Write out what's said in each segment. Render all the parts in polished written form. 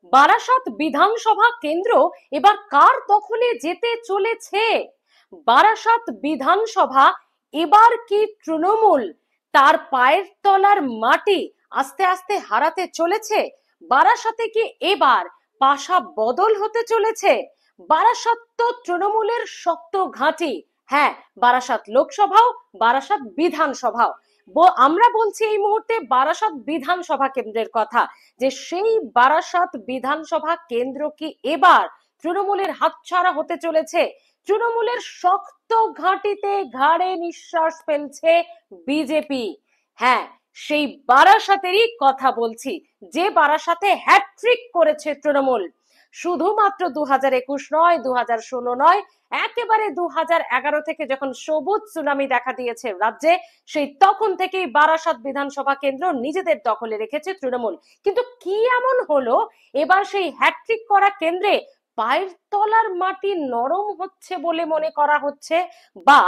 বারাসাত বিধানসভা কেন্দ্র এবার কার দখলে যেতে চলেছে? বারাসাত বিধানসভা এবার কি তৃণমূল তার পায়ের তলার মাটি আস্তে আস্তে হারাতে চলেছে? বারাসাতে কি এবার পাশা বদল হতে চলেছে? বারাসাত তো তৃণমূলের শক্ত ঘাঁটি। হ্যাঁ, বারাসাত লোকসভাও, বারাসাত বিধানসভাও। আমরা বলছি এই মুহূর্তে বারাসাত বিধানসভা কেন্দ্রের কথা, যে সেই বারাসাত বিধানসভা কেন্দ্র কি এবার তৃণমূলের হাতছাড়া হতে চলেছে? তৃণমূলের শক্ত ঘাঁটিতে ঘাড়ে নিঃশ্বাস ফেলছে বিজেপি। হ্যাঁ, সেই বারাসাতেরই কথা বলছি, যে বারাসাতে হ্যাট্রিক করেছে তৃণমূল। শুধুমাত্র 2021 নয়, 2016 নয়, একেবারে 2011 থেকে যখন সবুজ সুনামি দেখা দিয়েছে রাজ্যে, সেই তখন থেকেই বারাসাত বিধানসভা কেন্দ্র নিজেদের দখলে রেখেছে তৃণমূল। কিন্তু কি এমন হলো এবার সেই হ্যাট্রিক করা কেন্দ্রে পায়ের তলার মাটি নরম হচ্ছে বলে মনে করা হচ্ছে, বা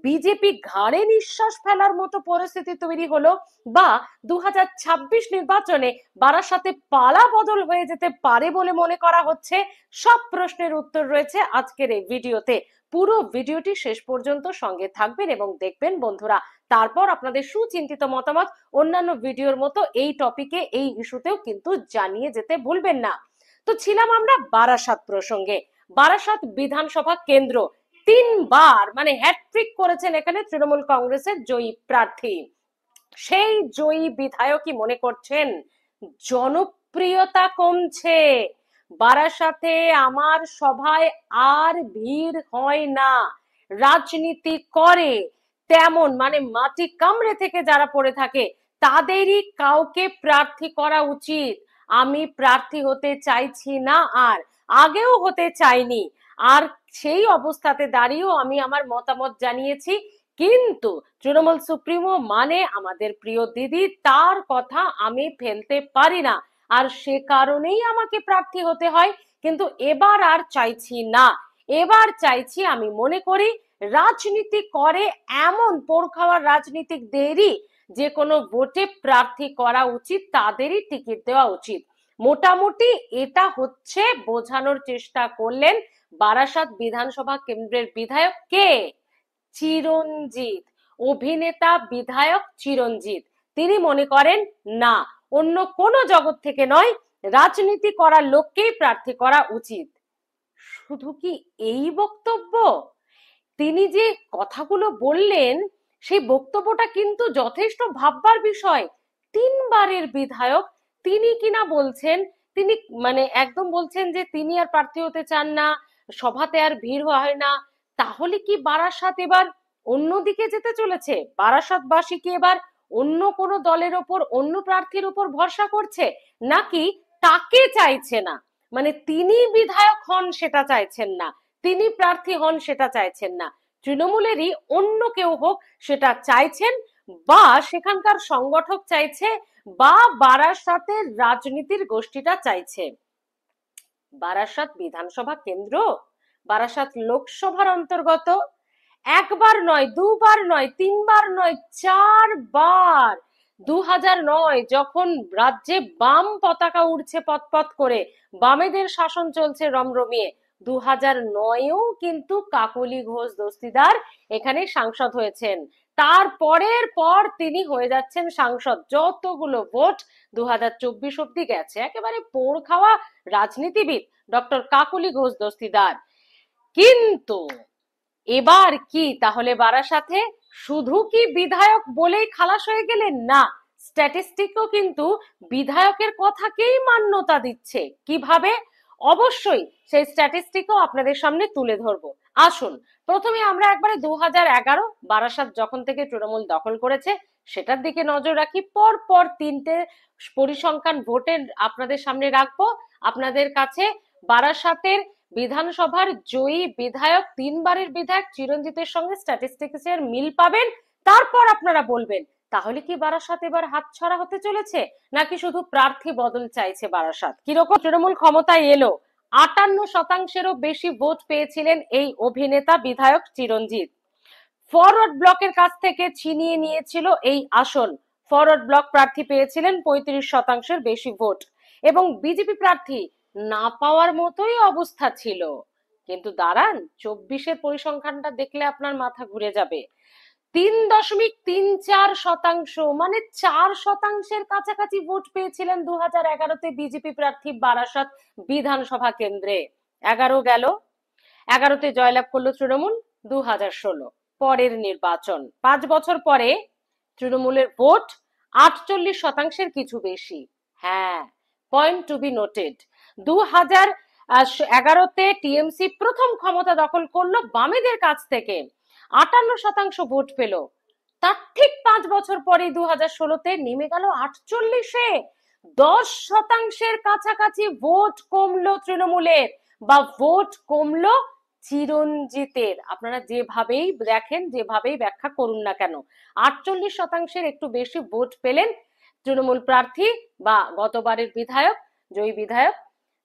বিজেপি ঘাড়ে নিঃশ্বাস ফেলার মতো পরিস্থিতি তৈরি হলো, বা 2026 নির্বাচনে বারাসাতে পালা বদল হয়ে যেতে পারে বলে মনে করা হচ্ছে? সব প্রশ্নের উত্তর রয়েছে আজকের এই ভিডিওতে। পুরো ভিডিওটি শেষ পর্যন্ত সঙ্গে থাকবেন এবং দেখবেন বন্ধুরা। তারপর আপনাদের সুচিন্তিত মতামত অন্যান্য ভিডিওর মতো এই টপিকে, এই ইস্যুতেও কিন্তু জানিয়ে যেতে ভুলবেন না। তো ছিলাম আমরা বারাসাত প্রসঙ্গে। বারাসাত বিধানসভা কেন্দ্র তিনবার মানে হ্যাট্রিক করেছেন এখানে তৃণমূল কংগ্রেসের জয়ী প্রার্থী। সেই জয়ী বিধায়কই মনে করছেন জনপ্রিয়তা কমছে, বারাসাতে আমার সভায় আর ভিড় হয় না। রাজনীতি করে তেমন মানে মাটি কামড়ে থেকে যারা পড়ে থাকে তাদেরই কাউকে প্রার্থী করা উচিত। আমি প্রার্থী হতে চাইছি না, আর আগেও হতে চাইনি, আর সেই অবস্থাতে দাঁড়িয়েও আমি আমার মতামত জানিয়েছি। কিন্তু তৃণমূল সুপ্রিমো মানে আমাদের প্রিয় দিদি, তার কথা আমি ফেলতে পারি না, আর সে কারণেই আমাকে প্রার্থী হতে হয়। কিন্তু এবার আর চাইছি না, এবার চাইছি, আমি মনে করি রাজনীতি করে এমন পোড় খাওয়ার রাজনীতিকদেরই যে কোনো ভোটে প্রার্থী করা উচিত, তাদেরই টিকিট দেওয়া উচিত। মোটামুটি এটা হচ্ছে বোঝানোর চেষ্টা করলেন বারাসাত বিধানসভা কেন্দ্রের বিধায়ক কে? চিরঞ্জিত, অভিনেতা বিধায়ক চিরঞ্জিত। তিনি মনে করেন না, অন্য কোনো জগৎ থেকে নয়, রাজনীতি করার লোককেই প্রার্থী করা উচিত। শুধু কি এই বক্তব্য? তিনি যে কথাগুলো বললেন সেই বক্তব্যটা কিন্তু যথেষ্ট ভাববার বিষয়। তিনবারের বিধায়ক তিনি কিনা বলছেন, তিনি মানে একদম বলছেন যে তিনি আর প্রার্থী হতে চান না, সভাতে আর ভিড় হয় না। তাহলে কি বারাসাত এবার অন্যদিকে যেতে চলেছে? বারাসাতবাসী কি এবার অন্য কোনো দলের ওপর, অন্য প্রার্থীর উপর ভরসা করছে, নাকি তাকে চাইছে না? মানে তিনি বিধায়ক হন সেটা চাইছেন না, তিনি প্রার্থী হন সেটা চাইছেন না, তৃণমূলেরই অন্য কেউ হোক সেটা চাইছেন, বা সেখানকার সংগঠক চাইছে, বা বারাসাতের রাজনীতির গোষ্ঠীটা চাইছে। বারাসাত বিধানসভা কেন্দ্র বারাসাত লোকসভার অন্তর্গত। একবার নয়, দুবার নয়, তিনবার নয়, চারবার। 2009 যখন রাজ্যে বাম পতাকা উড়ছে পথ করে, বামেদের শাসন চলছে রমরমিয়ে, 2009-এও কিন্তু কাকলি ঘোষ দস্তিদার এখানে সাংসদ হয়েছেন। তারপরের পর তিনি হয়ে যাচ্ছেন সাংসদ। যতগুলো ভোট 2024 অব্দি গেছে, একেবারে পোড় খাওয়া রাজনীতিবিদ ডক্টর কাকলি ঘোষ দস্তিদার। কিন্তু এবার কি তাহলে বারাসাতে শুধু কি বিধায়ক বলেই খালাস হয়ে গেলেন? না, স্ট্যাটিস্টিকও কিন্তু বিধায়কের কথাকেই মান্যতা দিচ্ছে। কিভাবে? অবশ্যই সেই স্ট্যাটিস্টিকও আপনাদের সামনে তুলে ধরবো। আসুন প্রথমে আমরা একবারে 2011 বারাসাত যখন থেকে তৃণমূল দখল করেছে সেটার দিকে নজর রাখি। পর পর তিনটে পরিসংখ্যান ভোটের আপনাদের সামনে রাখবো। আপনাদের কাছে বারাসাতের বিধানসভার জয়ী বিধায়ক, তিনবারের বিধায়ক চিরঞ্জিতের সঙ্গে স্ট্যাটিস্টিক্সের মিল পাবেন। তারপর আপনারা বলবেন তাহলে কি বারাসাত এবার হাতছাড়া হতে চলেছে, নাকি শুধু প্রার্থী বদল চাইছে বারাসাত? কিরকম তৃণমূল ক্ষমতায় এলো, 58%-এরও বেশি ভোট পেয়েছিলেন এই অভিনেতা বিধায়ক চিরঞ্জিত। ফরওয়ার্ড ব্লকের কাছ থেকে ছিনিয়ে নিয়েছিল এই আসন। ফরওয়ার্ড ব্লক প্রার্থী পেয়েছিলেন 35%-এর বেশি ভোট, এবং বিজেপি প্রার্থী না পাওয়ার মতোই অবস্থা ছিল। কিন্তু দাঁড়ান, 24-এর পরিসংখ্যানটা দেখলে আপনার মাথা ঘুরে যাবে। 3.34%, মানে 4%-এর কাছাকাছি ভোট পেয়েছিলেন 2011-তে বিজেপি প্রার্থী বারাসাত বিধানসভা কেন্দ্রে। 11 গেল, 11তে জয়লাভ করলো তৃণমূল। 2016 পরের নির্বাচন, 5 বছর পরে তৃণমূলের ভোট 48%-এর কিছু বেশি। হ্যাঁ, পয়েন্ট টু বি নোটেড। 2011তে টিএমসি প্রথম ক্ষমতা দখল করলো বামেদের কাছ থেকে, 58% ভোট পেল। তার ঠিক 5 বছর পরে 2016তে নেমে গেল 48-এ। 10%-এর কাছাকাছি ভোট কমলো তৃণমূলের, বা ভোট কমলো চিরঞ্জিতের। আপনারা যেভাবেই দেখেন, যেভাবেই ব্যাখ্যা করুন না কেন, 48%-এর একটু বেশি ভোট পেলেন তৃণমূল প্রার্থী বা গতবারের বিধায়ক, জয়ী বিধায়ক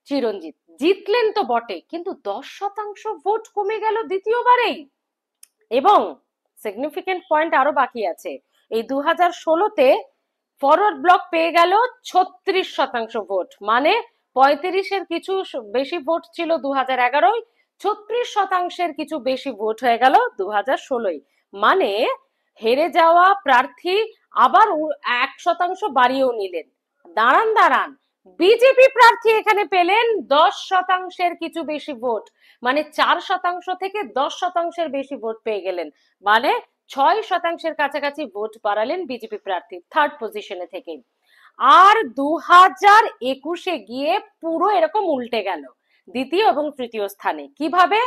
চিরঞ্জিত। জিতলেন তো বটে, কিন্তু 10% ভোট কমে গেল দ্বিতীয়বারেই। এবং সিগনিফিকেন্ট পয়েন্ট আরো বাকি আছে। এই 2016তে ফরওয়ার্ড ব্লক পেয়ে গেল 36% ভোট, মানে 35-এর কিছু বেশি ভোট ছিল 2011-য়, 36%-এর কিছু বেশি ভোট হয়ে গেল 2016-য়। মানে হেরে যাওয়া প্রার্থী আবার 1% বাড়িয়েও নিলেন। দাঁড়ান দাঁড়ান, বিজেপি প্রার্থী এখানে পেলেন 10%-এর কিছু বেশি ভোট, মানে 4% থেকে 10%-এর বেশি ভোট পেয়ে গেলেন, মানে 6%-এর কাছাকাছি ভোট বাড়ালেন বিজেপি প্রার্থী থার্ড পজিশনে থেকে। আর 2021-এ গিয়ে পুরো এরকম উল্টে গেল, দ্বিতীয় এবং তৃতীয় স্থানে। কিভাবে?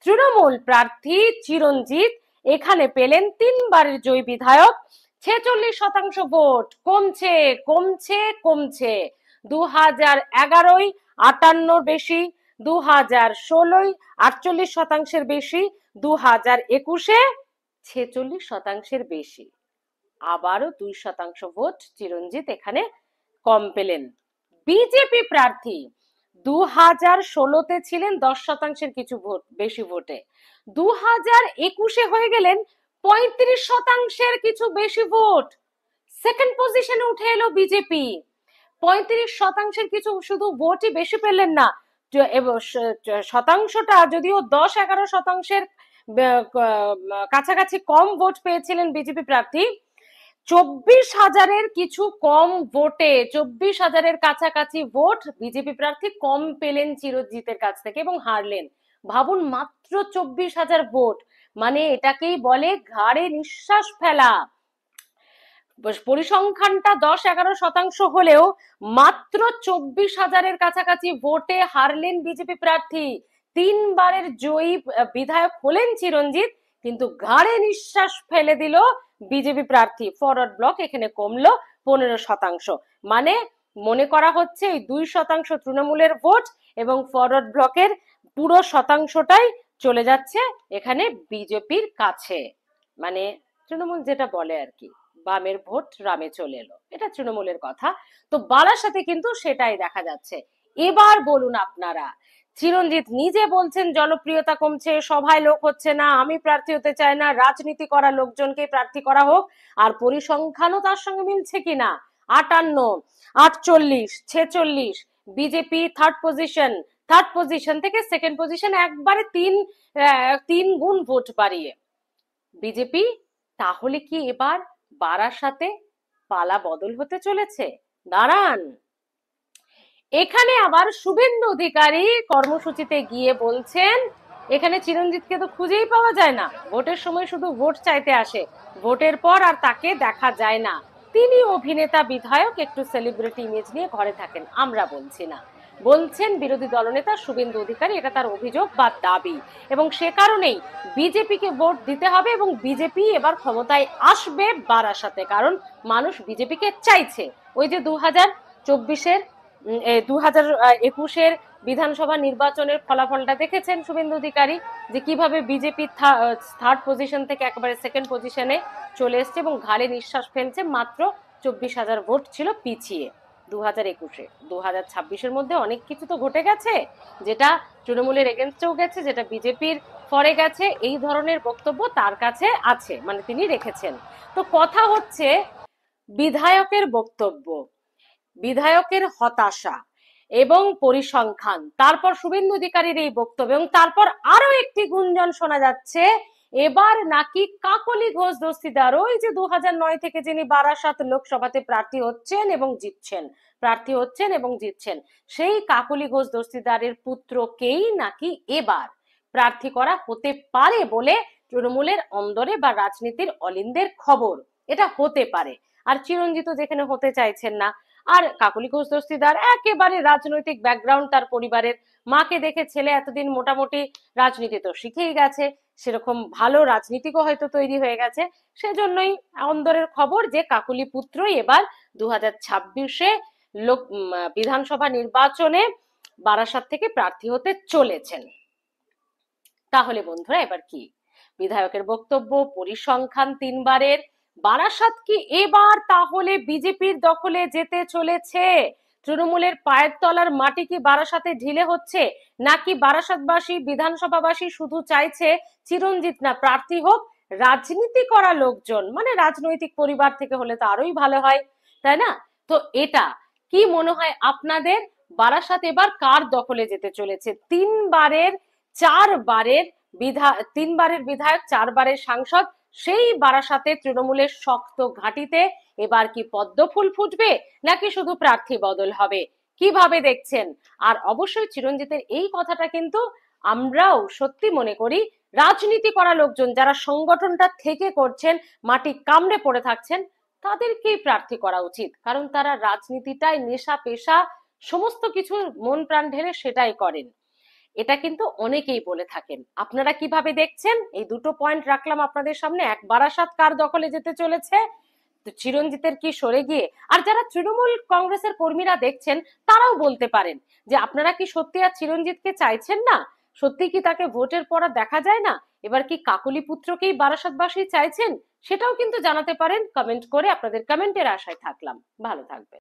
তৃণমূল প্রার্থী চিরঞ্জিত এখানে পেলেন 3বারের জয়ী বিধায়ক 46% ভোট। কমছে কমছে কমছে, 2011-য় 58 বেশি, 2016-য় 48%-এর বেশি, 2021-এ 46%-এর বেশি। আবারও 2% ভোট চিরঞ্জিত এখানে কম পেলেন। বিজেপি প্রার্থী 2016-তে ছিলেন 10%-এর কিছু ভোট বেশি ভোটে, 2021-এ হয়ে গেলেন 35%-এর কিছু বেশি ভোট। সেকেন্ড পজিশনে উঠে এলো বিজেপি। 35%-এর কিছু শুধু ভোটই বেশি পেলেন না, শতাংশটা যদিও 10-11%-এর কাছাকাছি কম ভোট পেয়েছিলেন বিজেপি প্রার্থী, 24,000-এর কিছু কম ভোটে, 24,000-এর কাছাকাছি ভোট বিজেপি প্রার্থী কম পেলেন চিরঞ্জিতের কাছ থেকে এবং হারলেন। ভাবুন, মাত্র 24,000 ভোট, মানে এটাকেই বলে ঘাড়ে নিঃশ্বাস ফেলা। পরিসংখ্যানটা 10-11% হলেও মাত্র 24,000-এর কাছাকাছি ভোটে হারলেন বিজেপি প্রার্থী। 3বারের জয়ী বিধায়ক হলেন চিরঞ্জিত, কিন্তু ঘাড়ে নিঃশ্বাস ফেলে দিল বিজেপি প্রার্থী। ফরওয়ার্ড ব্লক এখানে কমলো 15%, মানে মনে করা হচ্ছে এই 2% তৃণমূলের ভোট এবং ফরওয়ার্ড ব্লকের পুরো শতাংশটাই চলে যাচ্ছে এখানে বিজেপির কাছে। মানে তৃণমূল যেটা বলে আর কি, বামের ভোট রামে চলে এলো, এটা তৃণমূলের কথা। তো বারাসাতে কিন্তু সেটাই দেখা যাচ্ছে। এবার বলুন আপনারা, চিরঞ্জিত নিজে বলছেন জনপ্রিয়তা কমছে, সভায় লোক হচ্ছে না, আমি প্রার্থী হতে চাই না, রাজনীতি করা লোকজনকে প্রার্থী করা হোক। আর পরিসংখ্যানও তার সঙ্গে মিলছে কিনা, 58, 48, 46, বিজেপি থার্ড পজিশন থেকে সেকেন্ড পজিশন একবারে 3 গুণ ভোট বাড়িয়ে বিজেপি। তাহলে কি এবার বারাসাতে পালা বদল হতে চলেছে? দাঁড়ান, এখানে আবার শুভেন্দু অধিকারী কর্মসূচিতে গিয়ে বলছেন এখানে চিরঞ্জিতকে তো খুঁজেই পাওয়া যায় না, ভোটের সময় শুধু ভোট চাইতে আসে, ভোটের পর আর তাকে দেখা যায় না, তিনি অভিনেতা বিধায়ক, একটু সেলিব্রিটি ইমেজ নিয়ে ঘরে থাকেন। আমরা বলছি না, বলছেন বিরোধী দলনেতা শুভেন্দু অধিকারী, এটা তার অভিযোগ বা দাবি। এবং সে কারণেই বিজেপিকে ভোট দিতে হবে এবং বিজেপি এবার ক্ষমতায় আসবে বারাসাতে, কারণ মানুষ বিজেপিকে চাইছে। ওই যে 2021-এর বিধানসভা নির্বাচনের ফলাফলটা দেখেছেন শুভেন্দু অধিকারী, যে কিভাবে বিজেপি থার্ড পজিশন থেকে একেবারে সেকেন্ড পজিশনে চলে এসছে এবং ঘাড়ে নিঃশ্বাস ফেলছে। মাত্র 24,000 ভোট ছিল পিছিয়ে 2021-এ। 2026-এর মধ্যে অনেক কিছু তো ঘটে গেছে, যেটা তৃণমূলের এগেনস্টেও গেছে, যেটা বিজেপির ফরে গেছে, এই ধরনের বক্তব্য তার কাছে আছে, মানে তিনি রেখেছেন। তো কথা হচ্ছে বিধায়কের বক্তব্য, বিধায়কের হতাশা, এবং পরিসংখ্যান। তারপর শুভেন্দু অধিকারীর এই বক্তব্য, এবং তারপর আরো একটি গুঞ্জন শোনা যাচ্ছে, এবার নাকি কাকলি ঘোষ দস্তিদার, ওই যে 2009 থেকে যিনি বারাসাত লোকসভাতে প্রার্থী হচ্ছেন এবং জিতছেন, সেই কাকলি ঘোষ দস্তিদারের পুত্রকেই নাকি এবার প্রার্থী করা হতে পারে বলে তৃণমূলের অন্দরে বা রাজনীতির অলিন্দের খবর। এটা হতে পারে। আর চিরঞ্জিত যেখানে হতে চাইছেন না, আর কাকলি ঘোষ দস্তিদার একেবারে রাজনৈতিক ব্যাকগ্রাউন্ড তার পরিবারের, মাকে দেখে ছেলে এতদিন মোটামুটি রাজনীতি তো শিখেই গেছে, সেরকম ভালো রাজনীতিকও হয়তো তৈরি হয়ে গেছে, সেজন্যই অন্দরের খবর যে কাকলি পুত্রই এবার 2026-এ বিধানসভা নির্বাচনে বারাসাত থেকে প্রার্থী হতে চলেছেন। তাহলে বন্ধুরা এবার কি বিধায়কের বক্তব্য, পরিসংখ্যান 3বারের, বারাসাত কি এবার তাহলে বিজেপির দখলে যেতে চলেছে? তৃণমূলের পায়ের তলার মাটি কি বারাসাতে ঢিলে হচ্ছে, নাকি বারাসাতবাসী বিধানসভাবাসী শুধু চাইছে চিরঞ্জিত না প্রার্থী হোক রাজনীতি করা লোকজন, মানে রাজনৈতিক পরিবার থেকে হলে তো আরোই ভালো হয়, তাই না? তো এটা কি মনে হয় আপনাদের, বারাসাত এবার কার দখলে যেতে চলেছে? 3বারের বিধায়ক, 4বারের সাংসদ, সেই বারাসাতে তৃণমূলের শক্ত ঘাঁটিতে এবার কি পদ্মফুল ফুটবে, নাকি শুধু প্রার্থী বদল হবে? কিভাবে দেখছেন? আর অবশ্যই চিরঞ্জিতের এই কথাটা কিন্তু আমরাও সত্যি মনে করি, রাজনীতি করা লোকজন যারা সংগঠনটা থেকে করছেন, মাটি কামড়ে পড়ে থাকছেন, তাদেরকেই প্রার্থী করা উচিত, কারণ তারা রাজনীতিটাই নেশা পেশা সমস্ত কিছু মন প্রাণ ঢেলে সেটাই করেন। এটা কিন্তু অনেকেই বলে থাকেন। আপনারা কিভাবে দেখছেন? এই দুটো পয়েন্ট রাখলাম আপনাদের সামনে। এক, বারাসাত কার দখলে যেতে চলেছে, চিরঞ্জিতের কি সরে গিয়ে? আর যারা তৃণমূল কংগ্রেসের কর্মীরা দেখছেন, তারাও বলতে পারেন যে আপনারা কি সত্যি আর চিরঞ্জিতকে চাইছেন না? সত্যি কি তাকে ভোটের পর দেখা যায় না? এবার কি কাকলি পুত্রকেই বারাসাতবাসী চাইছেন? সেটাও কিন্তু জানাতে পারেন কমেন্ট করে। আপনাদের কমেন্টের আশায় থাকলাম। ভালো থাকবেন।